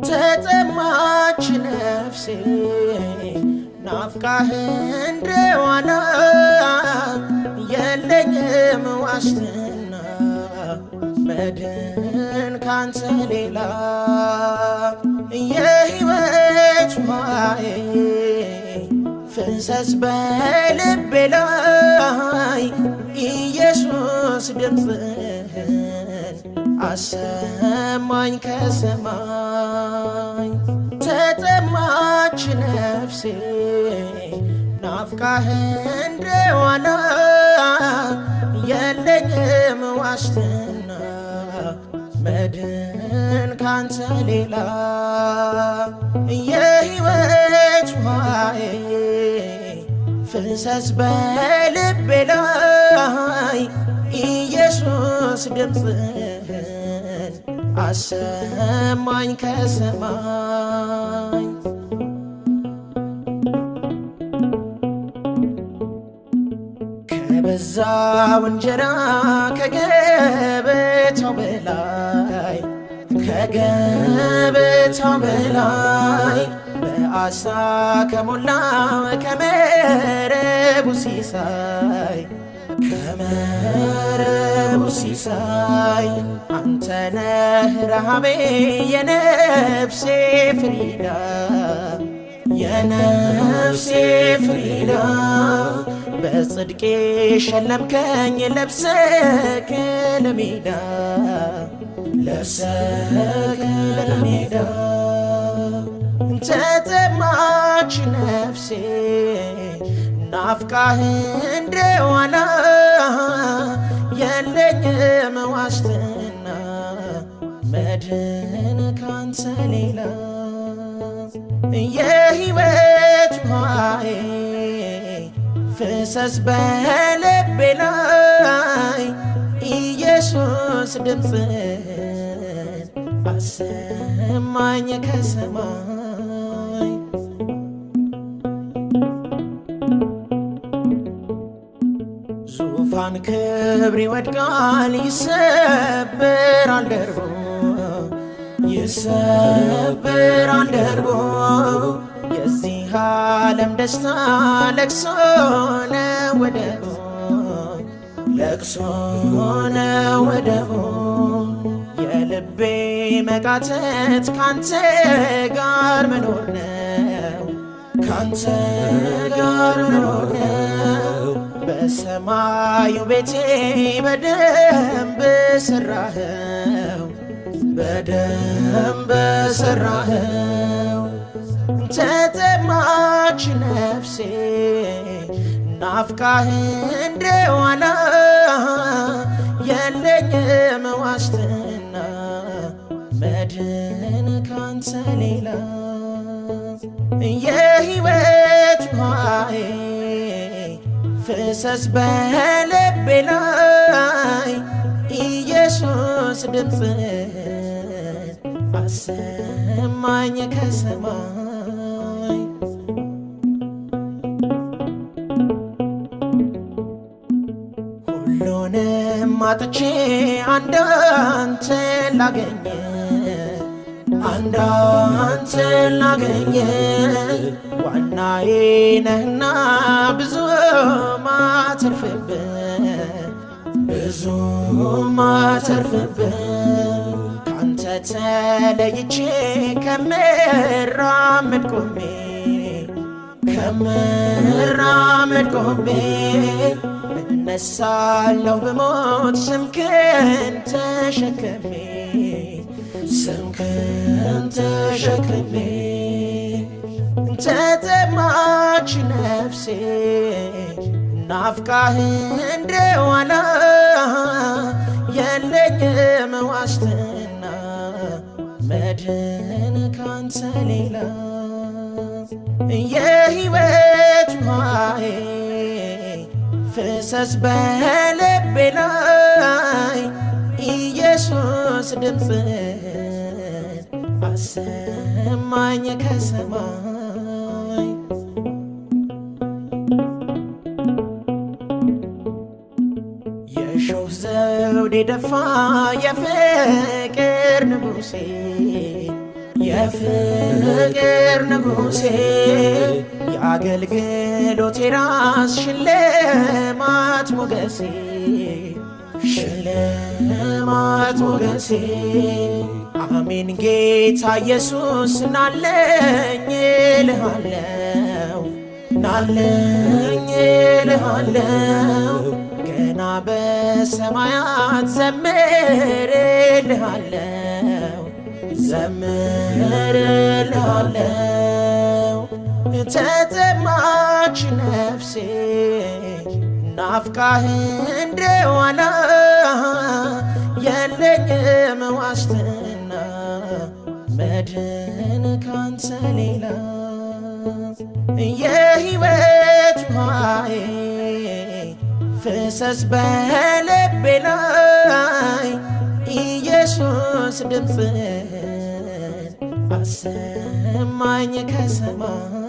ተጠማች ነፍሴ ናፍቃህ እንደዋና የለኝም ዋስትና መድን ካንተ ሌላ የሕይወት ውሃዬ ፍሰስ በልቤ ላይ ኢየሱስ ድምፅህን አሰማኝ ከሰማይ ተጠማች ነፍሴ ናፍቃህ እንደዋና የለኝም ዋስትና መድን ካንተ ሌላ የሕይወት ውሃዬ ፍሰስ በልቤ ላይ ኢየሱስ ድምፅህን አሰማኝ ከሰማይ ከበዛው እንጀራ ከገበታው በላይ በአሳ ከሞላው ከመረቡ ሲሳይ አንተ ነህ ረሃቤ የነፍሴ ፍሪዳ በጽድቄ ሸለምከኝ ለብሰህ ለሜዳ ተጠማች ነፍሴ ናፍቃህ እንደዋና የለኝም ዋስትና መድን ካንተ ሌላ የሕይወት ውሃዬ ፍሰስ በልቤ ላይ ኢየሱስ ድምፅህን አሰማኝ ከሰማይ ዙፋን ክብር ይወድቃል ይሰበራል ደርቦ የዚህ ዓለም ደስታ ለቅሶ ነው ወደቡ የልቤ መቃተት ካንተ ጋር መኖር ነው በሰማዩ ቤቴ በደንብ ሰራኸው ተጠማች ነፍሴ ናፍቃህ እንደዋና የለኝም ዋስትና መድን ካንተ ሌላ የሕይወት ውሃዬ ፍሰስ በልቤ ላይ ኢየሱስ ድምፅህን አሰማኝ ከሰማይ ሁሉንም አጥቼ አንዳንተን ላገኘ ዋናዬ ነህና ብዙ ማተርፍብህ ካንተ ተለይቼ ከምራመድ ቆሜ እነሳለሁ ብሞት ስምህን ተሸክሜ ተጠማች ነፍሴ ናፍቃህ እንደዋና የለኝም ዋስትና መድን ካንተ ሌላ የሕይወት ውሃዬ ፍሰስ በልቤ ላይ ኢየሱስ ድምፅህን አሰማኝ ከሰማይ የሾህ ዘውድ የደፋ የፍቅር ንጉሴ የፍቅር ንጉሴ የአገልግሎቴ ራስ ሽልማት ሞገሴ ሽልማት ሞገሴ አሜን ጌታ ኢየሱስ ናለኝ እልሃለው ናለኝ እልሃለው ገና በሰማያት ዘምርልሃለው ዘምርልሃለው ተጠማች ነፍሴ ናፍቃህ እንደዋላ የለኝም ዋስትና መድን ካንተ ሌላ የሕይወት ውሃዬ ፍሰስ በልቤ ላይ ኢየሱስ ድምፅህን አሰማኝ ከሰማይ